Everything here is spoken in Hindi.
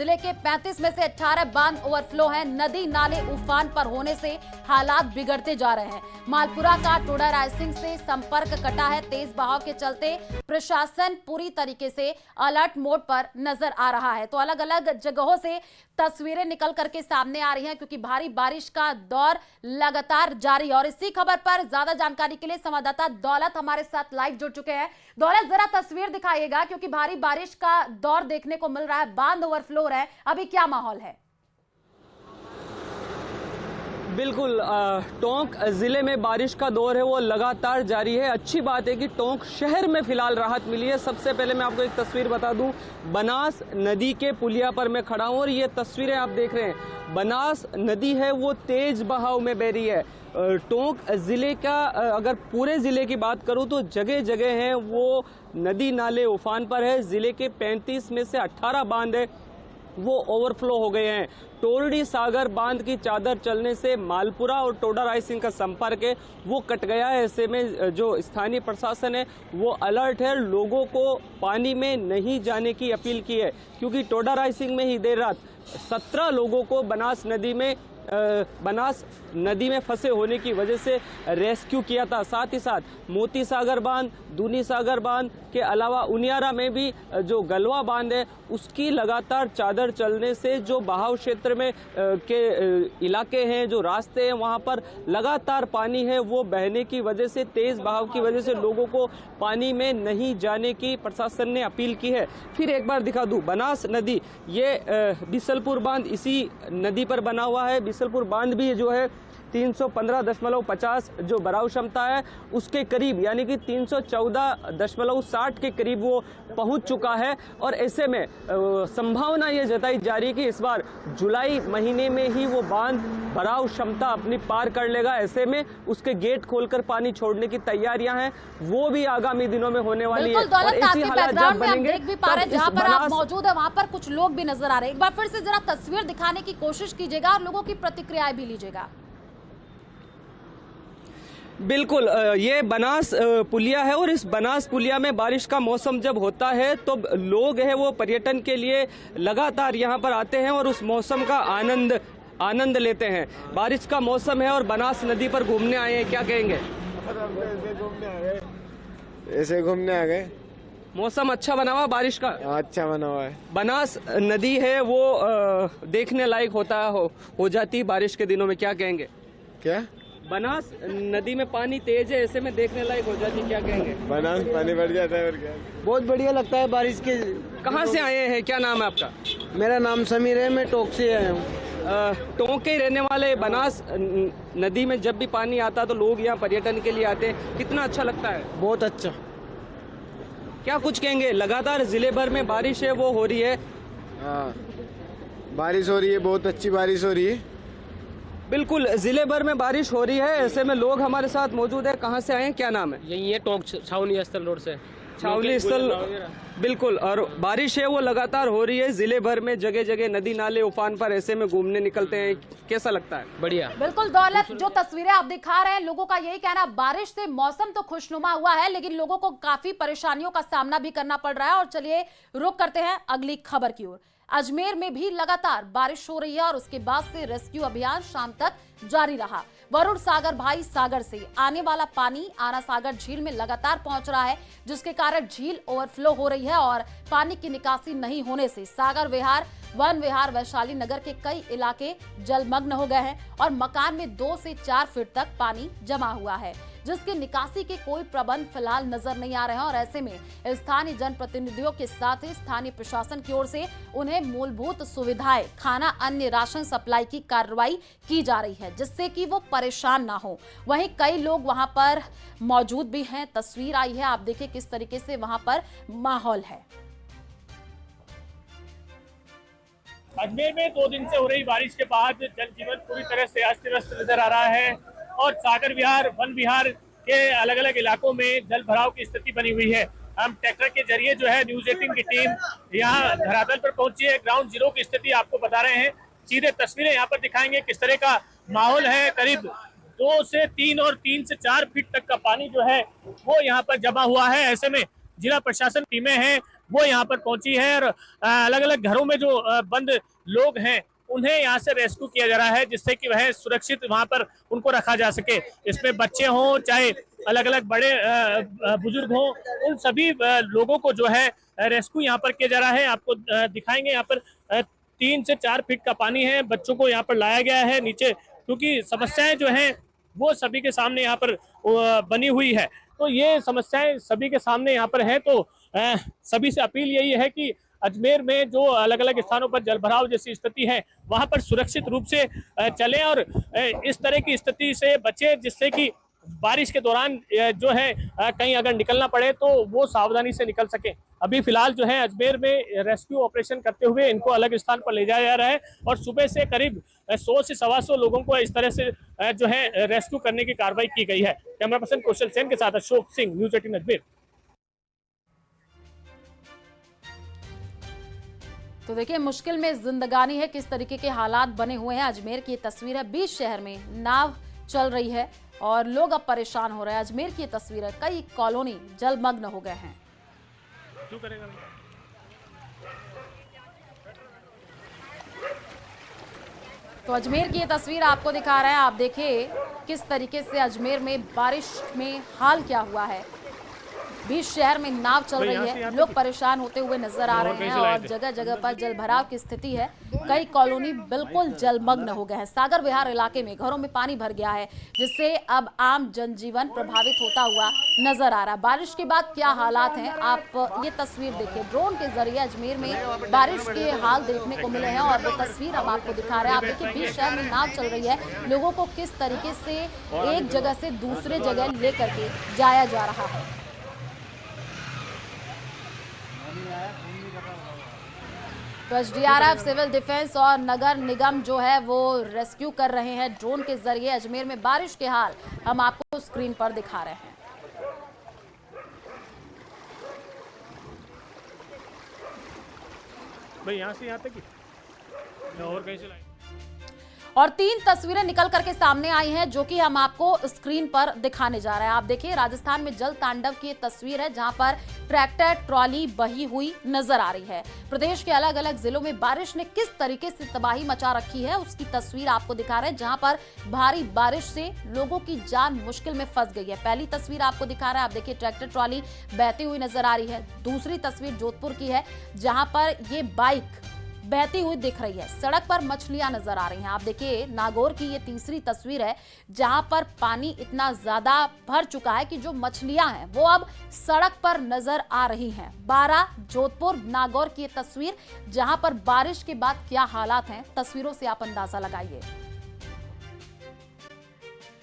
जिले के 35 में से 18 बांध ओवरफ्लो हैं। नदी नाले उफान पर होने से हालात बिगड़ते जा रहे हैं। मालपुरा का टोडा रायसिंह से संपर्क कटा है। तेज बहाव के चलते प्रशासन पूरी तरीके से अलर्ट मोड पर नजर आ रहा है। तो अलग अलग जगहों से तस्वीरें निकल करके सामने आ रही हैं क्योंकि भारी बारिश का दौर लगातार जारी है। और इसी खबर पर ज्यादा जानकारी के लिए संवाददाता दौलत हमारे साथ लाइव जुड़ चुके हैं। दौलत, जरा तस्वीर दिखाइएगा क्योंकि भारी बारिश का दौर देखने को मिल रहा है, बांध ओवरफ्लो हो रहा है, अभी क्या माहौल है? बिल्कुल, टोंक जिले में बारिश का दौर है वो लगातार जारी है। अच्छी बात है कि टोंक शहर में फिलहाल राहत मिली है। सबसे पहले मैं आपको एक तस्वीर बता दूं, बनास नदी के पुलिया पर मैं खड़ा हूं और ये तस्वीरें आप देख रहे हैं, बनास नदी है वो तेज बहाव में बह रही है। टोंक जिले का अगर पूरे जिले की बात करूं तो जगह जगह है वो नदी नाले उफान पर है। जिले के 35 में से 18 बांध है वो ओवरफ्लो हो गए हैं। टोरडी सागर बांध की चादर चलने से मालपुरा और टोडा रायसिंह का संपर्क है वो कट गया है। ऐसे में जो स्थानीय प्रशासन है वो अलर्ट है, लोगों को पानी में नहीं जाने की अपील की है क्योंकि टोडा रायसिंह में ही देर रात 17 लोगों को बनास नदी में फंसे होने की वजह से रेस्क्यू किया था। साथ ही साथ मोती सागर बांध, दूनी सागर बांध के अलावा उनियारा में भी जो गलवा बांध है उसकी लगातार चादर चलने से जो बहाव क्षेत्र में के इलाके हैं, जो रास्ते हैं, वहां पर लगातार पानी है वो बहने की वजह से, तेज बहाव की वजह से लोगों को पानी में नहीं जाने की प्रशासन ने अपील की है। फिर एक बार दिखा दूं, बनास नदी, ये बिसलपुर बांध इसी नदी पर बना हुआ है। बिसलपुर बांध भी जो है 315.50 जो भराव क्षमता है उसके करीब, यानी कि 314.60 के करीब वो पहुंच चुका है। और ऐसे में संभावना ये जताई जा रही है कि इस बार जुलाई महीने में ही वो बांध भराव क्षमता अपनी पार कर लेगा। ऐसे में उसके गेट खोलकर पानी छोड़ने की तैयारियां हैं, वो भी आगामी दिनों में होने वाली है। और ऐसी हालात जब बनेंगे, देख भी पा रहे हैं जहां पर आप मौजूद है वहां पर कुछ लोग भी नजर आ रहे हैं। एक बार फिर से जरा तस्वीर दिखाने की कोशिश कीजिएगा और लोगों की प्रतिक्रियाएं भी लीजिएगा। बिल्कुल, ये बनास पुलिया है और इस बनास पुलिया में बारिश का मौसम जब होता है तो लोग है वो पर्यटन के लिए लगातार यहाँ पर आते हैं और उस मौसम का आनंद लेते हैं। बारिश का मौसम है और बनास नदी पर घूमने आए हैं, क्या कहेंगे? ऐसे घूमने आ गए। मौसम अच्छा बना हुआ बारिश का? अच्छा बना हुआ है। बनास नदी है वो देखने लायक हो जाती बारिश के दिनों में, क्या कहेंगे? क्या बनास नदी में पानी तेज है, ऐसे में देखने लायक हो जाती, क्या कहेंगे? बनास पानी बढ़ जाता है और क्या, बहुत बढ़िया लगता है बारिश के। कहाँ से आए हैं, क्या नाम है आपका? मेरा नाम समीर है, मैं टोंक से आया हूँ। टोंक के रहने वाले, बनास नदी में जब भी पानी आता है तो लोग यहाँ पर्यटन के लिए आते हैं, कितना अच्छा लगता है? बहुत अच्छा। क्या कुछ कहेंगे? लगातार जिले भर में बारिश है वो हो रही है। हाँ, बारिश हो रही है, बहुत अच्छी बारिश हो रही है। बिल्कुल, जिले भर में बारिश हो रही है। ऐसे में लोग हमारे साथ मौजूद है, कहाँ से आए हैं, क्या नाम है? यही है टोंक छावनी स्थल रोड से। छावनी स्थल, बिल्कुल। और बारिश है वो लगातार हो रही है जिले भर में, जगह जगह नदी नाले उफान पर, ऐसे में घूमने निकलते हैं, कैसा लगता है? बढ़िया। बिल्कुल दौलत, जो तस्वीरें आप दिखा रहे हैं, लोगों का यही कहना, बारिश से मौसम तो खुशनुमा हुआ है लेकिन लोगों को काफी परेशानियों का सामना भी करना पड़ रहा है। और चलिए रुक करते हैं अगली खबर की ओर। अजमेर में भी लगातार बारिश हो रही है और उसके बाद से रेस्क्यू अभियान शाम तक जारी रहा। वरुण सागर भाई सागर से आने वाला पानी आना सागर झील में लगातार पहुंच रहा है, जिसके कारण झील ओवरफ्लो हो रही है और पानी की निकासी नहीं होने से सागर विहार, वन विहार, वैशाली नगर के कई इलाके जलमग्न हो गए हैं और मकान में 2 से 4 फीट तक पानी जमा हुआ है, जिसकी निकासी के कोई प्रबंध फिलहाल नजर नहीं आ रहे हैं। और ऐसे में स्थानीय जनप्रतिनिधियों के साथ ही स्थानीय प्रशासन की ओर से उन्हें मूलभूत सुविधाएं, खाना, अन्य राशन सप्लाई की कार्रवाई की जा रही है जिससे कि वो परेशान ना हो। वहीं कई लोग वहां पर मौजूद भी हैं, तस्वीर आई है, आप देखिए किस तरीके से वहां पर माहौल है। अजमेर में 2 दिन से हो रही बारिश के बाद जनजीवन पूरी तरह से अस्त व्यस्त नजर आ रहा है और सागर विहार, वन विहार के अलग अलग इलाकों में जल भराव की स्थिति बनी हुई है। हम ट्रैक्टर के जरिए जो है न्यूज़ 18 की टीम यहाँ धरातल पर पहुंची है, ग्राउंड जीरो की स्थिति आपको बता रहे हैं। सीधे तस्वीरें यहाँ पर दिखाएंगे किस तरह का माहौल है। करीब 2 से 3 और 3 से 4 फीट तक का पानी जो है वो यहाँ पर जमा हुआ है। ऐसे में जिला प्रशासन टीमें हैं वो यहाँ पर पहुंची है और अलग अलग घरों में जो बंद लोग हैं उन्हें यहाँ से रेस्क्यू किया जा रहा है, जिससे कि वह सुरक्षित वहां पर उनको रखा जा सके। इसमें बच्चे हों चाहे अलग अलग बड़े बुजुर्ग हों, उन सभी लोगों को जो है रेस्क्यू यहाँ पर किया जा रहा है। आपको दिखाएंगे यहाँ पर 3 से 4 फीट का पानी है। बच्चों को यहाँ पर लाया गया है नीचे, क्योंकि समस्याएं जो हैं वो सभी के सामने यहाँ पर बनी हुई है। तो ये समस्याएं सभी के सामने यहाँ पर है, तो सभी से अपील यही है कि अजमेर में जो अलग अलग स्थानों पर जलभराव जैसी स्थिति है वहां पर सुरक्षित रूप से चलें और इस तरह की स्थिति से बचें, जिससे कि बारिश के दौरान जो है कहीं अगर निकलना पड़े तो वो सावधानी से निकल सके। अभी फिलहाल जो है अजमेर में रेस्क्यू ऑपरेशन करते हुए इनको अलग स्थान पर ले जाया जा रहा है और सुबह से करीब 100 से 125 लोगों को इस तरह से जो है रेस्क्यू करने की कार्रवाई की गई है। कैमरा पर्सन कौशल सेन के साथ अशोक सिंह, न्यूज़ 18 अजमेर। तो देखिए, मुश्किल में जिंदगानी है, किस तरीके के हालात बने हुए हैं। अजमेर की तस्वीर है, बीच शहर में नाव चल रही है और लोग अब परेशान हो रहे हैं। अजमेर की तस्वीर है, कई कॉलोनी जलमग्न हो गए हैं। तो अजमेर की ये तस्वीर आपको दिखा रहे हैं। आप देखिए किस तरीके से अजमेर में बारिश में हाल क्या हुआ है। बीच शहर में नाव चल रही है, लोग परेशान होते हुए नजर आ रहे हैं और जगह जगह पर जलभराव की स्थिति है। कई कॉलोनी बिल्कुल जलमग्न हो गए हैं। सागर विहार इलाके में घरों में पानी भर गया है, जिससे अब आम जनजीवन प्रभावित होता हुआ नजर आ रहा है। बारिश के बाद क्या हालात हैं, आप ये तस्वीर देखिए। ड्रोन के जरिए अजमेर में बारिश के हाल देखने को मिले हैं और वो तस्वीर हम आपको दिखा रहे हैं। आप देखिए, बीच शहर में नाव चल रही है, लोगों को किस तरीके से एक जगह से दूसरे जगह लेकर के जाया जा रहा है। तो एसडीआरएफ, सिविल डिफेंस और नगर निगम जो है वो रेस्क्यू कर रहे हैं ड्रोन के जरिए। अजमेर में बारिश के हाल हम आपको स्क्रीन पर दिखा रहे हैं। भाई यहाँ से यहाँ तक ही और कहीं से लाएं? और 3 तस्वीरें निकल करके सामने आई हैं जो कि हम आपको स्क्रीन पर दिखाने जा रहे हैं। आप देखिए, राजस्थान में जल तांडव की तस्वीर है, जहां पर ट्रैक्टर ट्रॉली बही हुई नजर आ रही है। प्रदेश के अलग अलग जिलों में बारिश ने किस तरीके से तबाही मचा रखी है उसकी तस्वीर आपको दिखा रहे हैं, जहां पर भारी बारिश से लोगों की जान मुश्किल में फंस गई है। पहली तस्वीर आपको दिखा रहा है, आप देखिए ट्रैक्टर ट्रॉली बहती हुई नजर आ रही है। दूसरी तस्वीर जोधपुर की है, जहां पर ये बाइक बहती हुई दिख रही है। सड़क पर मछलियां नजर आ रही हैं। आप देखिए, नागौर की ये तीसरी तस्वीर है, जहां पर पानी इतना ज्यादा भर चुका है कि जो मछलियां हैं वो अब सड़क पर नजर आ रही हैं। 12 जोधपुर नागौर की ये तस्वीर, जहां पर बारिश के बाद क्या हालात हैं, तस्वीरों से आप अंदाजा लगाइए।